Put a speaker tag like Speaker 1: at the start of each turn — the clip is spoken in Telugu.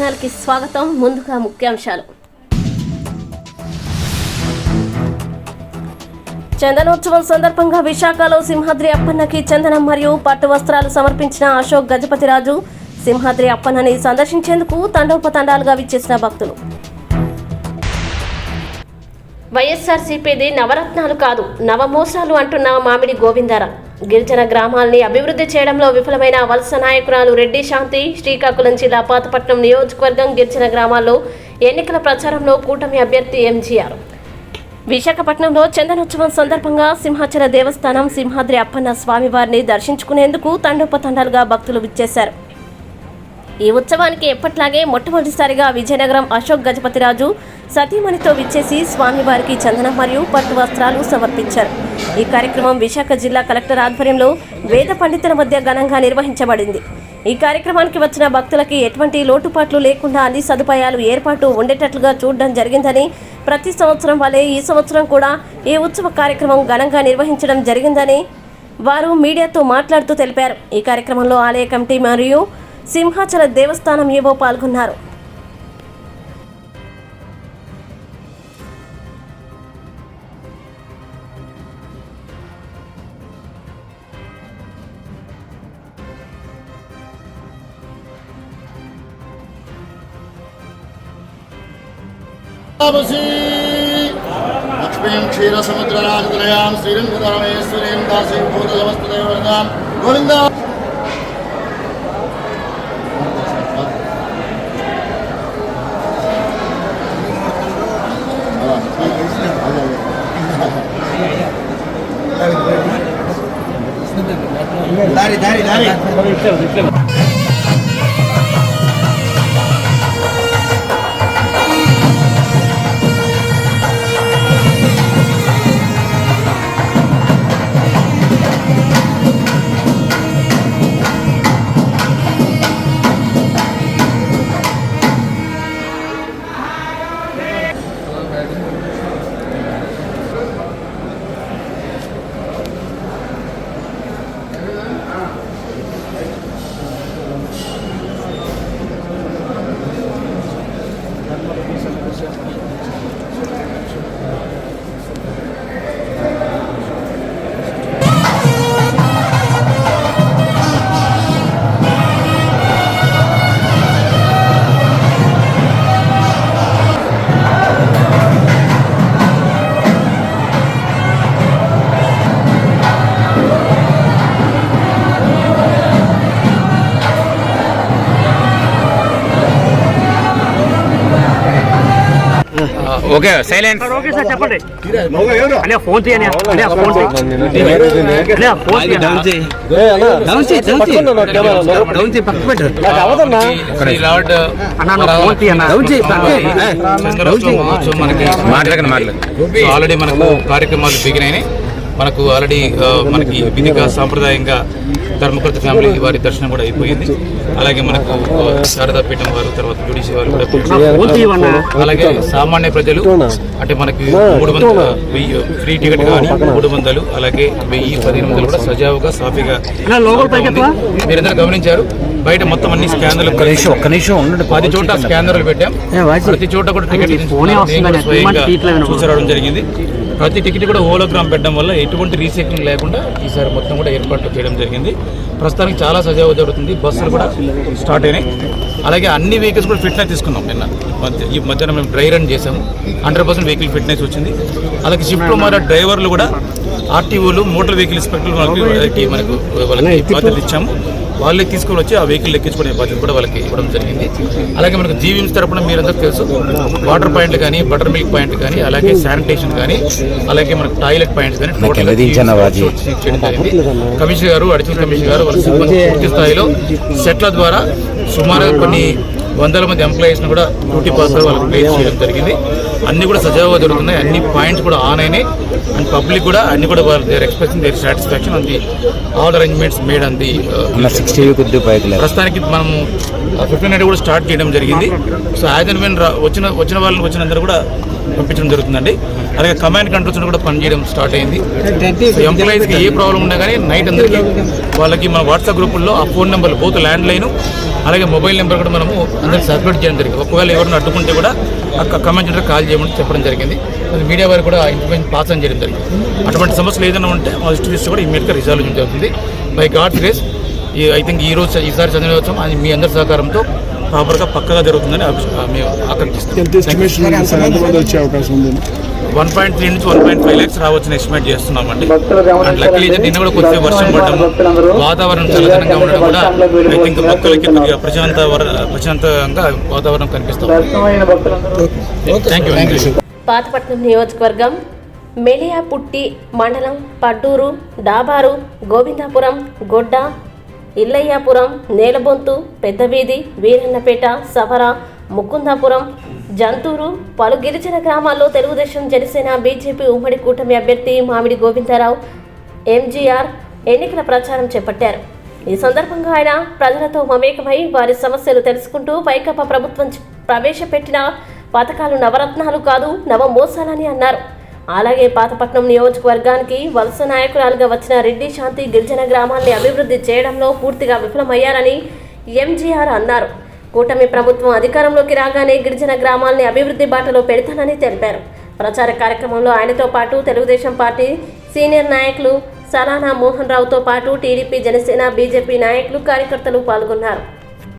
Speaker 1: ఛానల్కి స్వాగతం. ముందుగా ముఖ్యాంశాలు. చందనోత్సవం సందర్భంగా విశాఖలో సింహాద్రి అప్పన్నకి చందనం మరియు పట్టు వస్త్రాలు సమర్పించిన అశోక్ గజపతిరాజు సింహాద్రి అప్పన్నని సందర్శించేందుకు తండోపతండాలుగా విచ్చేసిన భక్తులు. వైఎస్ఆర్సీపీది నవరత్నాలు కాదు నవమోసాలు అంటున్న మామిడి గోవిందారావు. గిరిజన గ్రామాల్ని అభివృద్ధి చేయడంలో విఫలమైన వలస నాయకురాలు రెడ్డి శాంతి శ్రీకాకుళం జిల్లా పాతపట్నం నియోజకవర్గం గిరిజన గ్రామాల్లో ఎన్నికల ప్రచారంలో కూటమి అభ్యర్థి ఎంజీఆర్. విశాఖపట్నంలో చందనోత్సవం సందర్భంగా సింహాచల దేవస్థానం సింహాద్రి అప్పన్న స్వామివారిని దర్శించుకునేందుకు తండోపతండాలుగా భక్తులు విచ్చేశారు. ఈ ఉత్సవానికి ఎప్పట్లాగే మొట్టమొదటిసారిగా విజయనగరం అశోక్ గజపతిరాజు సతీమణితో విచ్చేసి స్వామివారికి చందనం మరియు పట్టు వస్త్రాలు సమర్పించారు. ఈ కార్యక్రమం విశాఖ జిల్లా కలెక్టర్ ఆధ్వర్యంలో వేద పండితుల మధ్య ఘనంగా నిర్వహించబడింది. ఈ కార్యక్రమానికి వచ్చిన భక్తులకి ఎటువంటి లోటుపాట్లు లేకుండా అన్ని సదుపాయాలు ఏర్పాటు ఉండేటట్లుగా చూడడం జరిగిందని, ప్రతి సంవత్సరం వలె ఈ సంవత్సరం కూడా ఈ ఉత్సవ కార్యక్రమం ఘనంగా నిర్వహించడం జరిగిందని వారు మీడియాతో మాట్లాడుతూ తెలిపారు. ఈ కార్యక్రమంలో ఆలయ కమిటీ మరియు సింహాచల దేవస్థానం ఏవో పాల్గొన్నారు.
Speaker 2: లక్ష్మీం క్షీరసముద్రరాజతనయాం శ్రీరంగధరమేశ్వరీం దాసీం భూతసమస్తదేవతాం గోవింద. దారి దారి దారి
Speaker 3: ఓకే సైలెంట్.
Speaker 4: ఓకే సార్ చెప్పండి. అనే ఫోన్ చేయండి. అనే ఫోన్
Speaker 3: ఆల్రెడీ మనకు కార్యక్రమాలు బిగినాయి. మనకు ఆల్రెడీ మనకి విధిగా సాంప్రదాయంగా ధర్మకృత ఫ్యామిలీ వారి దర్శనం కూడా అయిపోయింది. అలాగే మనకు శారదాపీఠం వారు, తర్వాత జుడిషి వారు కూడా, అలాగే సామాన్య ప్రజలు అంటే మనకి 300 ఫ్రీ టికెట్ కానీ 300, అలాగే 1000-1500 కూడా సజావుగా సాఫీగా మీరందరూ గమనించారు. బయట మొత్తం అన్ని స్కానర్లు ఒక్క నిమిషం 10 చోట్ల స్కానర్లు పెట్టాం. ప్రతి చోట కూడా టికెట్ చూసరావడం జరిగింది. ప్రతి టికెట్ కూడా హోలోగ్రామ్ పెట్టడం వల్ల ఎటువంటి రీసైక్లింగ్ లేకుండా ఈసారి మొత్తం కూడా ఏర్పాట్లు చేయడం జరిగింది. ప్రస్తుతానికి చాలా సజావుగా జరుగుతుంది. బస్సులు కూడా స్టార్ట్ అయినాయి. అలాగే అన్ని వెహికల్స్ కూడా ఫిట్నెస్ తీసుకున్నాం. నిన్న ఈ మధ్యాహ్నం మేము డ్రై రన్ చేసాము. 100% వెహికల్ ఫిట్నెస్ వచ్చింది. అలాగే షిఫ్ట్లో మారే డ్రైవర్లు కూడా ఆర్టీఓలు, మోటార్ వెహికల్ ఇన్స్పెక్టర్లు మనకు వాళ్ళకి బాధ్యతలు ఇచ్చాము. వాళ్ళే తీసుకొని వచ్చి ఆ వెహికల్ ఎక్కించుకునే బాధ్యత కూడా వాళ్ళకి ఇవ్వడం జరిగింది. అలాగే మనకు జీవీఎంసీ తరపున మీరందరూ తెలుసు వాటర్ పాయింట్లు కానీ, బటర్ మిల్క్ పాయింట్ కానీ, అలాగే శానిటేషన్ కానీ, అలాగే మనకు టాయిలెట్ పాయింట్స్ కానీ చేయడం జరిగింది. కమిషనర్ గారు, అడిషనల్ కమిషనర్ గారు వాళ్ళ సిబ్బంది పూర్తి స్థాయిలో సెట్ల ద్వారా సుమారుగా కొన్ని 100 మంది ఎంప్లాయీస్ని కూడా డ్యూటీ పాస్ వాళ్ళకి ప్లేస్ చేయడం జరిగింది. అన్ని కూడా సజావుగా జరుగుతున్నాయి. అన్ని పాయింట్స్ కూడా ఆన్ అయినాయి. అండ్ పబ్లిక్ కూడా అన్ని కూడా their expressing their satisfaction on the all arrangements made on the ప్రస్తుతానికి మనం 1500 కూడా స్టార్ట్ చేయడం జరిగింది. సో యాజ్ అండ్ వెన్ వచ్చిన వాళ్ళని వచ్చినందరూ కూడా పంపించడం జరుగుతుందండి. అలాగే కమాండ్ కంట్రోల్స్ కూడా పనిచేయడం స్టార్ట్ అయింది. సో ఎంప్లాయీస్కి ఏ ప్రాబ్లం ఉన్నా కానీ నైట్ అందరికీ వాళ్ళకి మన వాట్సాప్ గ్రూపుల్లో ఆ ఫోన్ నెంబర్లు బోత్ ల్యాండ్ లైన్ అలాగే మొబైల్ నెంబర్ కూడా మనము అందరికి సర్క్యులేట్ చేయడం జరిగింది. ఒకవేళ ఎవరిని అడ్డుకుంటే కూడా ఆ కమాండ్ సెంటర్ కాల్ చేయమని చెప్పడం జరిగింది. అది మీడియా వారికి కూడా ఇన్ఫర్మేషన్ పాస్ అని చేయడం జరిగింది. అటువంటి సమస్యలు ఏదైనా ఉంటే మా డిస్ట్రిక్ట్ కూడా ఇమీడియట్గా రిజాల్వ్ జరుగుతుంది. By God's grace I think ఈసారి చంద్రోత్సవం అది మీ అందరి సహకారంతో ప్రాపర్గా పక్కగా జరుగుతుందని మేము ఆకాంక్షిస్తాం. 1.3 నుంచి 1.5 lakhs రావచ్చని ఎస్టిమేట్ చేస్తున్నామండి. అండ్ లక్కీలీ నిన్న కూడా కొద్దిగా వర్షం పడడం, వాతావరణం చల్లదనంగా ఉండడం కూడా ఐ థింక్ భక్తులకి ప్రశాంతంగా వాతావరణం కనిపిస్తాం. Thank you.
Speaker 1: పాతపట్నం నియోజకవర్గం మెలియాపుట్టి మండలం పడ్డూరు, డాబారు, గోవిందాపురం, గొడ్డ, ఇల్లయ్యాపురం, నేలబొంతు, పెద్దవీధి, వీరన్నపేట, సవర, ముకుందాపురం, జంతూరు పలు గిరిజన గ్రామాల్లో తెలుగుదేశం, జనసేన, బీజేపీ ఉమ్మడి కూటమి అభ్యర్థి మామిడి గోవిందరావు ఎంజీఆర్ ఎన్నికల ప్రచారం చేపట్టారు. ఈ సందర్భంగా ఆయన ప్రజలతో మమేకమై వారి సమస్యలు తెలుసుకుంటూ వైకాపా ప్రభుత్వం ప్రవేశపెట్టిన పథకాలు నవరత్నాలు కాదు, నవ మోసాలని అన్నారు. అలాగే పాతపట్నం నియోజకవర్గానికి వలస నాయకురాలుగా వచ్చిన రెడ్డి శాంతి గిరిజన గ్రామాల్ని అభివృద్ధి చేయడంలో పూర్తిగా విఫలమయ్యారని ఎంజీఆర్ అన్నారు. కూటమి ప్రభుత్వం అధికారంలోకి రాగానే గిరిజన గ్రామాల్ని అభివృద్ధి బాటలో పెడతానని తెలిపారు. ప్రచార కార్యక్రమంలో ఆయనతో పాటు తెలుగుదేశం పార్టీ సీనియర్ నాయకులు సలానా మోహన్ రావుతో పాటు టీడీపీ, జనసేన, బీజేపీ నాయకులు, కార్యకర్తలు పాల్గొన్నారు.